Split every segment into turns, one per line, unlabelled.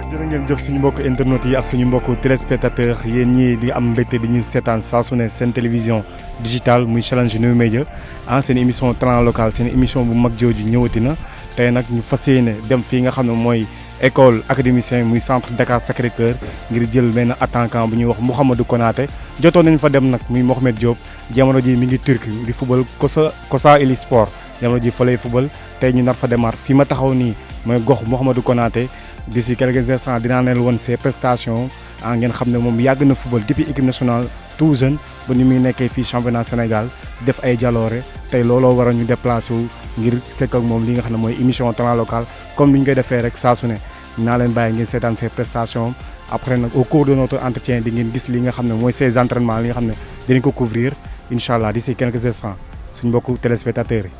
jërë ngeen jëf suñu mbokk internet yi ak suñu mbokk téléspectateur yéen ñii di am mbégte di ñu seetaan saa su ne seen télévision digitale muy Challenge New Media seen émission talent local seen émission bu mag jooju ñëwati na tey nag ñu fas yéene dem fii nga xam ne mooy école académicien muy centre Dakar Sacré-Cœur ngir jël benn attaquant bu ñuy wax Mouhamadou Konaté jotoon nañ fa dem nag muy Mohamed Diop jamono ji mi ngi Turquie di football Kocaeli Sport jamono ji fa lay football tey ñu nar fa demaat fii ma taxaw nii mooy gox Mouhamadou Konaté d'ici quelques instants dinaa leen woon ses prestations ngeen xam ne moom yàgg na football depuis équipe nationale tout jeune ba ni muy nekkee fii championnat Sénégal def ay jaloore tey looloo war a ñu déplacé wu ngir sekk ak moom li nga xam ne mooy émission talent local comme ni ñu koy defee rek saa su ne naa leen bàyyi ngeen seetaan ses prestations après nag au cours de notre entretien di ngeen gis li nga xam ne mooy ses entraînements li nga xam ne dinañ ko couvrir incha allah d'ici quelques instants suñu mbokku téléspectateurs yi.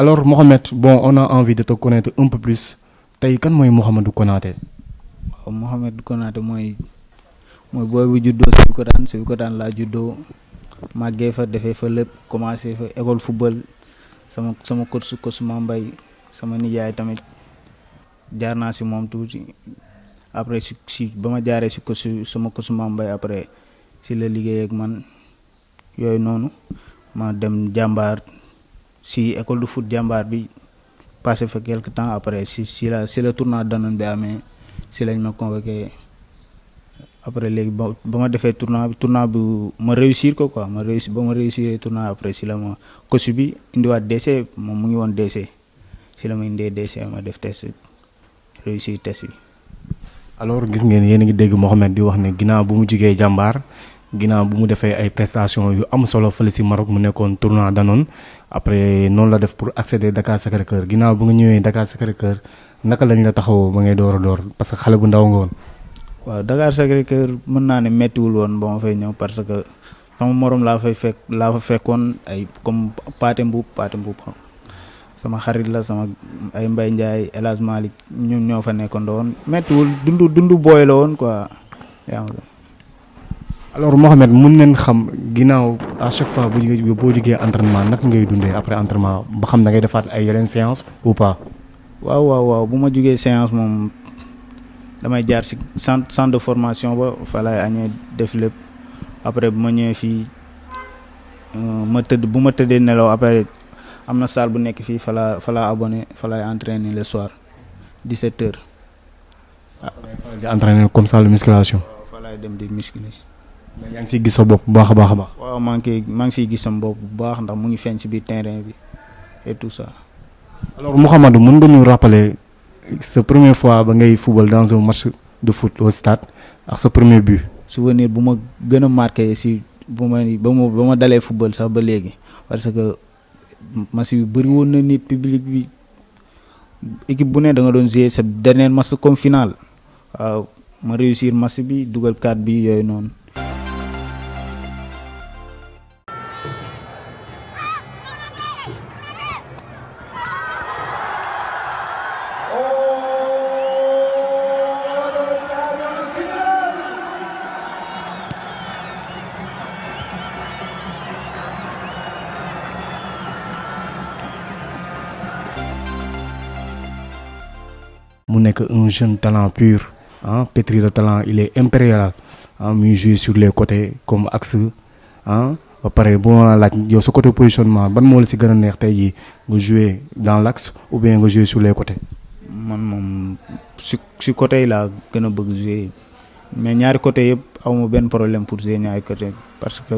Alors Mohamed, bon, on a envie de te connaître un peu plus. Tay kan moy Mouhamadou Konaté?
Mouhamadou Konaté mooy booy bu juddoo Sébikotane laa juddoo màggee fa defee fa lépp commencé fa école football sama coach Mame Mbaye sama nijaay tamit jaar naa si moom tuuti après si ba ma jaaree si sama coach Mame Mbaye après si la liggéey ak man yooyu noonu ma dem jàmbaar si école de foot jàmbaar bi passé fa quelque temps après si la tournoi Danone bi amee si lañ ma convoqué après léegi ba ma defee tournoi bi ma réussir ko quoi ba ma réussir tournoi après si la ma coach bi indiwaat DC moom mu ngi woon DC si la ma indee DC ma def test réussir test bi.
alors gis ngeen yéen a ngi dégg Mohamed di wax ne ginnaaw bu mu jugee jàmbaar ginnaaw bu mu defee ay prestations yu am solo fële si Maroc mu nekkoon tournoi Danone après noonu la def pour accéder Dakar Sacré-Cœur ginnaaw bu nga ñëwee Dakar Sacré-Cœur naka lañ la taxawoo ba ngay door a door parce que xale bu ndaw nga woon.
waaw Dakar Sacré-Cœur mën naa ne méttiwul woon ba ma fay ñëw parce que sama morom laa fa fekkoon ay comme Pathé Mboup sama xarit la sama ay Mbaye Ndiaye El Hadj Malick ñun ñoo fa nekkoon woon méttiwul dundu booy la woon quoi.
alors Mohamed mun neen xam ginnaaw à chaque fois boo jógee entraînement naka ngay dundee après entraînement ba xam da ngay defaat ay yeneen séance ou pas.
waaw bu ma jógee séance moom damay jaar ci centre de formation ba fa lay añee def lépp après bu ma ñëwee fii bu ma tëddee nelaw après am na salle bu nekk fii fa la abonné fa lay entraîner le soir 17h.
di entraîner comme ça la musculation.
fa lay dem di musculer.
mais yaa ngi siy gis sa bopp bu baax a baax a baax.
waaw maa ngi siy gis sama bopp bu baax ndax mu ngi feeñ ci biir terrain bi et tout ça.
alors Mouhamadou mën nga ñu rappeler sa première fois ba ngay football dans un match de foot au stade ak sa premier but.
souvenir bu ma gën a marqué ci ba ma dalee football sax ba léegi parce que match yu bëri woon na nit public bi équipe bu ne da nga doon jouer sa dernier match comme final waaw ma réussir match bi dugal 4 bi yooyu noonu.
mu nekk un jeune talent pur pétri de talent il est impérial muy jouer sur les côtés comme axe ba pare bu ma la laaj yow sa côté positionnement ban moo la si gën a neex tey jii nga jouer dans l'axe ou bien nga jouer sur les côtés.
man moom si côté yi laa gën a bëgg jouer mais ñaari côté yëpp awma benn problème pour jouer ñaari côté parce que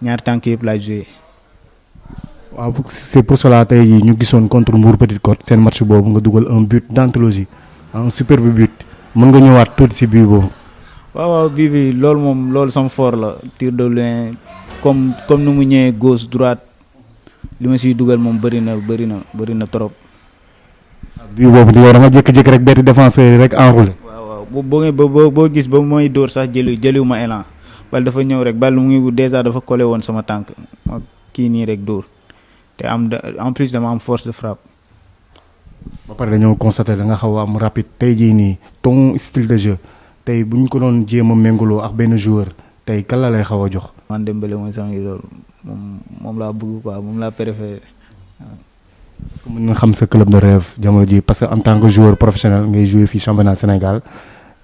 ñaari tànk yëpp laay jouer.
waaw c'est pour cela tey jii ñu gisoon contre Mbour Petite Côte seen match boobu nga dugal un but d'anthologie un superbe but mën nga ñëwaat tuuti si bii boobu.
waaw bii bi loolu sama fort la tir de loin comme nu mu ñëwee gauche droite li ma siy dugal moom bëri na trop.
bii boobu di yow da nga jékki-jékki rek betti défenseur rek enroulé.
waaw boo gis ba mooy dóor sax jëliwu ma élan bal dafa ñëw rek bal mu ngi déjà dafa collé woon sama tànk ma kii nii rek dóor te en plus dama am force de frappe.
ba pare dañoo constaté da nga xaw a am rapide tey jii nii ton style de jeu tey bu ñu ko doon jéem a méngaloo ak benn joueur tey kan la lay xaw a jox.
man Dembélé mooy sama idole moom laa bëgg quoi moom laa préféré.
est-ce que mën nga xam sa club de rêve jamono ji parce que en tant que joueur professionnel ngay jouer fii championnat Sénégal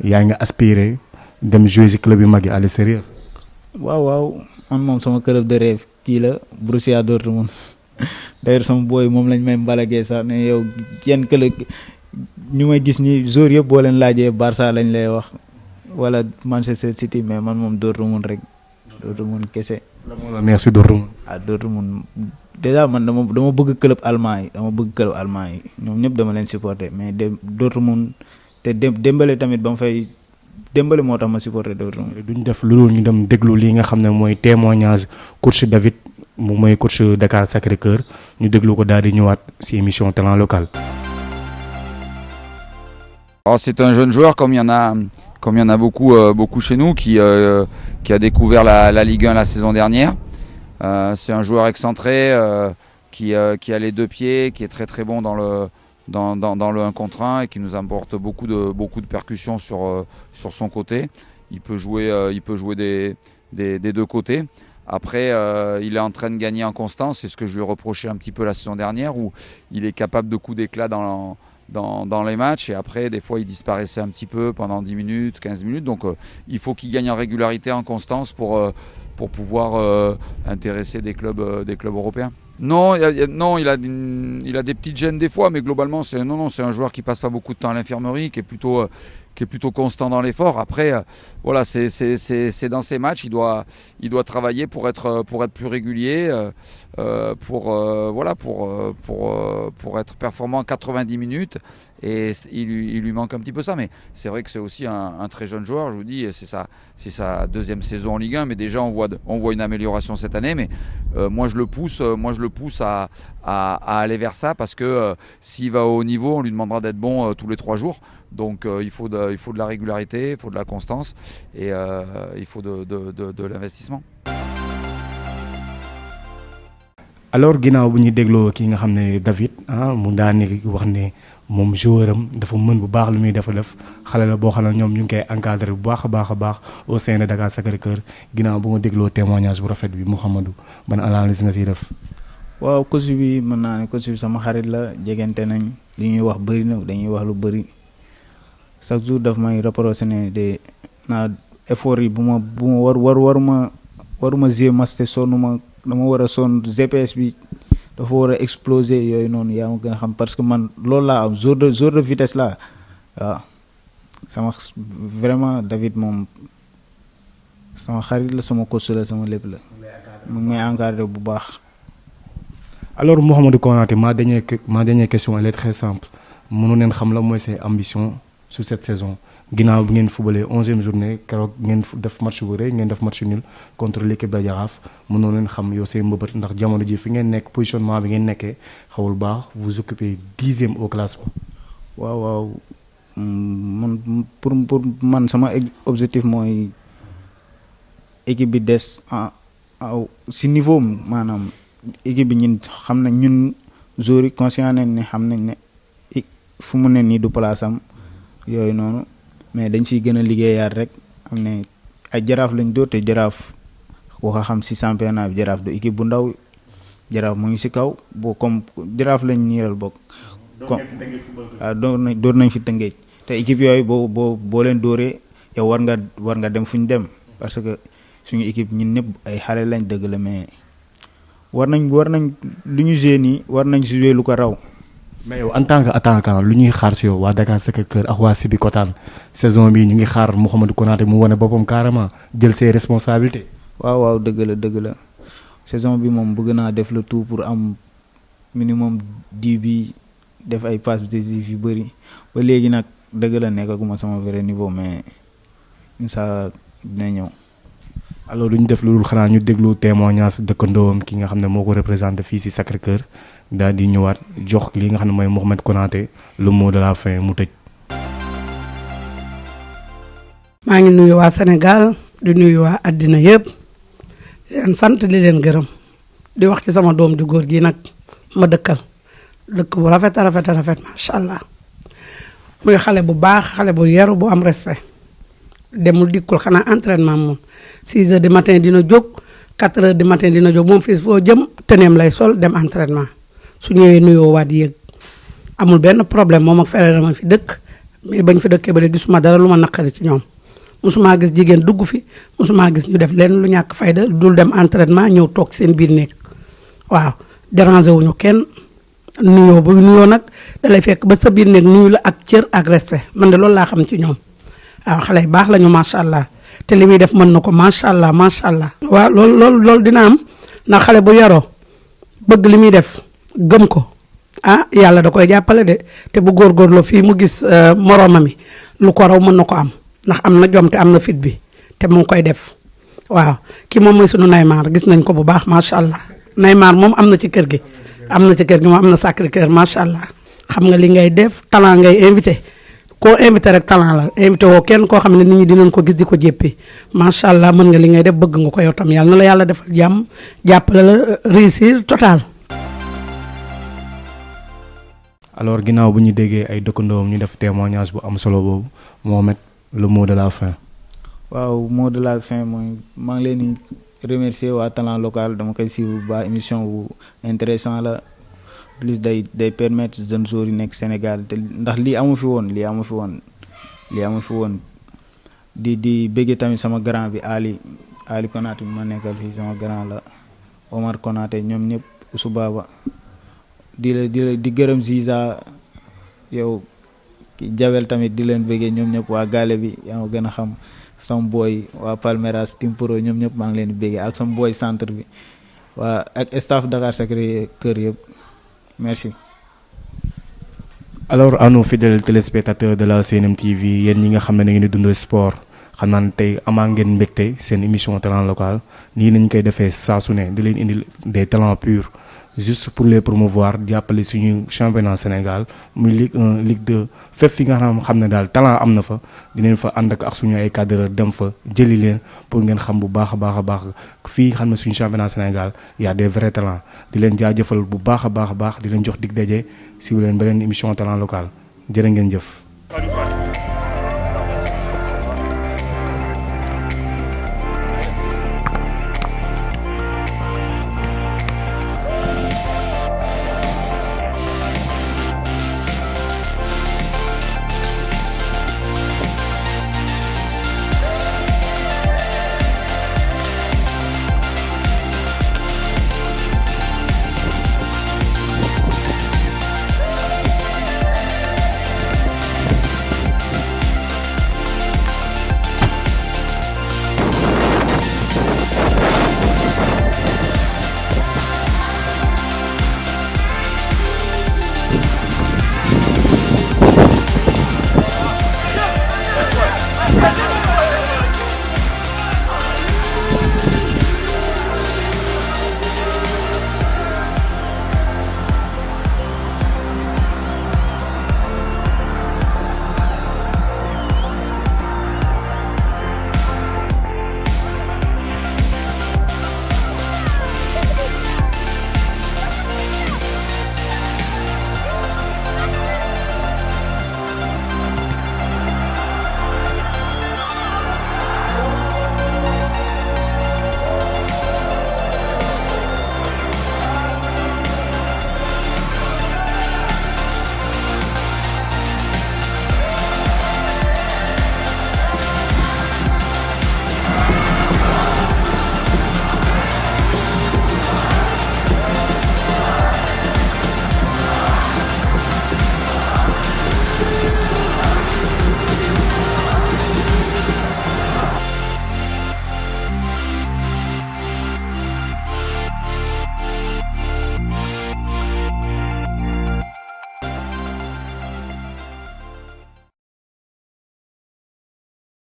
yaa ngi aspiré dem jouer ci club yu mag yi à l'extérieur.
waaw man moom sama club de rêve kii la Borussia Dortmund d'ailleurs sama booy moom lañ may mbalagee sax ne yow yenn club ñu may gis ni joueur yëpp boo leen laajee Barça lañ lay wax wala Manchester City mais man moom Dortmund rek Dortmund kese.
lan moo la neex ci Dortmund.
Dortmund déjà man dama bëgg club allemand yi ñoom ñëpp dama leen supporter mais Dortmund te Dembélé tamit ba mu fay Dembélé moo tax ma supporter Dortmund.
duñ def lu dul ñu dem déglu lii nga xam ne mooy témoignage coach David moom mooy coach Dakar Sacré-Cœur ñu déglu ko daal di ñëwaat ci émission Talent Local.
Alors c'est un jeune joueur comme il y en a beaucoup chez nous qui a découvert la Ligue 1 la saison dernière. C'est un joueur excentré qui a les deux pieds, qui est très très bon dans le 1 contre 1 et qui nous apporte beaucoup de percussions sur son côté. Il peut jouer des deux côtés. Après, il est en train de gagner en constance, c'est ce que je lui reprochais un petit peu la saison dernière, où il est capable de coups d'éclat dans les matchs, et après, des fois, il disparaissait un petit peu pendant 10 minutes, 15 minutes. Donc, il faut qu'il gagne en régularité, en constance pour pouvoir intéresser des clubs européens. Non, il a des petites gênes des fois, mais globalement, c'est un joueur qui passe pas beaucoup de temps à l'infirmerie, qui est qui est plutôt constant dans l'effort. Après, voilà, c'est dans ces matchs, il doit travailler pour être plus régulier, pour être performant 90 minutes. Et il lui manque un petit peu ça, mais c'est vrai que c'est aussi un très jeune joueur. Je vous dis, c'est sa deuxième saison en Ligue 1, mais déjà on voit une amélioration cette année. Mais moi je le pousse à aller vers ça, parce que s'il va au haut niveau, on lui demandera d'être bon tous les 3 jours. Donc il faut de la régularité, il faut de la constance, et il faut de l'investissement.
alors ginnaaw bu ñu dégloo ki nga xam ne David mu daane wax ne moom joueur am dafa mën bu baax lu muy def xale la boo xam ne ñoom ñu ngi koy encadré bu baax a baax au sein de Dakar Sacré-Cœur ginnaaw bu nga dégloo témoignage bu rafet bi Mouhamadou ban analyse nga siy def.
waaw coach bi mën naa ne coach bi sama xarit la jegante nañ li ñuy wax bëri na dañuy wax lu bëri chaque jour daf may reproché ne de naa effort yi bu ma waruma jouer match te sonnuma dama war a sonn GPS bi dafa war a exploser yooyu noonu yaa ma gën a xam, parce que man loolu laa am jour de vitesse laa waaw sama vraiment David moom sama xarit la, sama coach la, sama lépp la, mu ngi may encadré bu baax.
alors Mouhamadou Konaté ma dernière question elle est très simple mënu neen xam la mooy ses ambitions sur cette saison ginnaaw bi ngeen fubalee 11e journée keroog ngeen def match bu rëy ngeen def match nul contre l'équipe de Jaraaf mënoon leen xam yow say mbëbët ndax jamono ji fi ngeen nekk positionnement bi ngeen nekkee xawul baax vous occupez 10e au classement.
waaw man pour man sama objectif mooy équipe bi des si niveau maanaam équipe bi ñun xam nañ ñun joueurs yi conscient nañ ne xam nañ ne fu mu ne nii du place am yooyu noonu, mais dañ siy gën a liggéeyaat rek am ne ay Jaraaf lañ dóor te Jaraaf boo ko xam si championnat bi Jaraaf du équipe bu ndaw, Jaraaf mu ngi si kaw boo comme Jaraaf lañ niiral bokk. waaw dóor nañ fi Tëngéej te équipe yooyu boo leen dóoree yow war nga dem fu ñu dem, parce que suñu équipe ñun ñëpp ay xale lañ dëgg la, mais war nañ lu ñu joué nii war nañ joué lu ko raw.
mais yow en tant que attaquant lu ñuy xaar si yow waa Dakar Sacré-Cœur ak waa Sébikotane saison bi ñu ngi xaar Mouhamadou Konaté mu wane boppam carrément jël ses responsabilités.
waaw dëgg la saison bi moom bëgg naa def le tout pour am minimum 10 bi def ay passes décisives yu bëri ba léegi nag dëgg la nekkaguma sama vrai niveau, mais incha dina ñëw.
alors lu ñu def lu dul xanaa ñu déglu témoignage dëkkandoom ki nga xam ne moo ko représenté fii si Sacré-Cœur daal di ñëwaat jox li nga xam ne mooy Mouhamadou Konaté le mot de la fin mu tëj.
maa ngi nuyu waa Sénégal di nuyu waa àddina yëpp di leen sant di leen gërëm di wax ci sama doom ju góor gi nag ma dëkkal dëkk bu rafet macha allah muy xale bu baax, xale bu yaru, bu am respect. demul dikkul xanaa entraînement moom 6 heures du matin dina jóg 4 heures du matin dina jóg moom fii foo jëm tëneem lay sol dem entraînement su ñëwee nuyoo waat yéeg amul benn problème moom ak frère dama fi dëkk, mais bañ fi dëkkee ba léegi gisuma dara lu ma naqari ci ñoom mosumaa gis jigéen dugg fi mosumaa gis ñu def leen lu ñàkk fayda dul dem entraînement ñëw toog seen biir néeg waaw déranger wuñu kenn. nuyoo nag dalay fekk ba sa biir néeg nuyu la ak cër ak respect man de loolu laa xam ci ñoom. waaw xale yu baax lañu macha allah te li muy def mën na ko macha allah. waaw loolu dina am ndax xale bu yaroo bëgg li muy def gëm ko yàlla da koy jàppale de te bu góorgóorloo fii mu gis moroomam mi lu ko raw mën na ko am ndax am na jom te am na fit bi te mu ngi koy def waaw kii moom mooy sunu Neymar gis nañ ko bu baax macha allah Neymar moom am na ci kër gi. moom am na Sacré-Cœur macha allah xam nga li ngay def talent ngay invité. koo invité rek talent la invité woo kenn koo xam ne nit ñi dinañ ko gis di ko jéppi macha allah mën nga li ngay def bëgg nga ko yow tam yàlla na la yàlla defal jàmm jàppale la réussir total.
alors ginnaaw bu ñu déggee ay dëkkandoom ñu def témoignage bu am solo boobu Mohamed le mot de la fin.
waaw mot de la fin mooy maa ngi leen di remercier waa Talent Local, dama koy suivre ba émission bu intéressant la. plus day permettre jeunes joueurs yi nekk Sénégal te ndax lii amu fi woon di bëggee tamit sama grand bi Ali Konaté bi ma nekkal fii sama grand la Omar Konaté ñoom ñëpp Ousou Baba di gërëm Ziza yow ki Jabel tamit di leen bëggee ñoom ñëpp waa gaale bi yaa ma gën a xam sama boy waa Palmeiras Timporo ñoom ñëpp maa ngi leen di bëggee ak sama boy centre bi waa ak staff Dakar Sacré-Cœur yëpp merci.
alors à nos fidèles téléspectateurs de la CNM TV yéen ñi nga xam ne da ngeen di dund sport xam naa ne tey amaa ngeen mbégte seen émission talent local nii nañ koy defee saa su ne di leen indil des talents purs juste pour les promouvoir jàppale suñu championnat Sénégal muy Ligue 1 Ligue 2 fépp fi nga xam ne daal talent am na fa dinañ fa ànd ak suñu ay cadreurs dem fa jëli leen pour ngeen xam bu baax a baax fii xam ne suñu championnat Sénégal y a des vrais talents di leen jaajëfal bu baax a baax di leen jox dig daje si leen beneen émission talent local jërë ngeen jëf.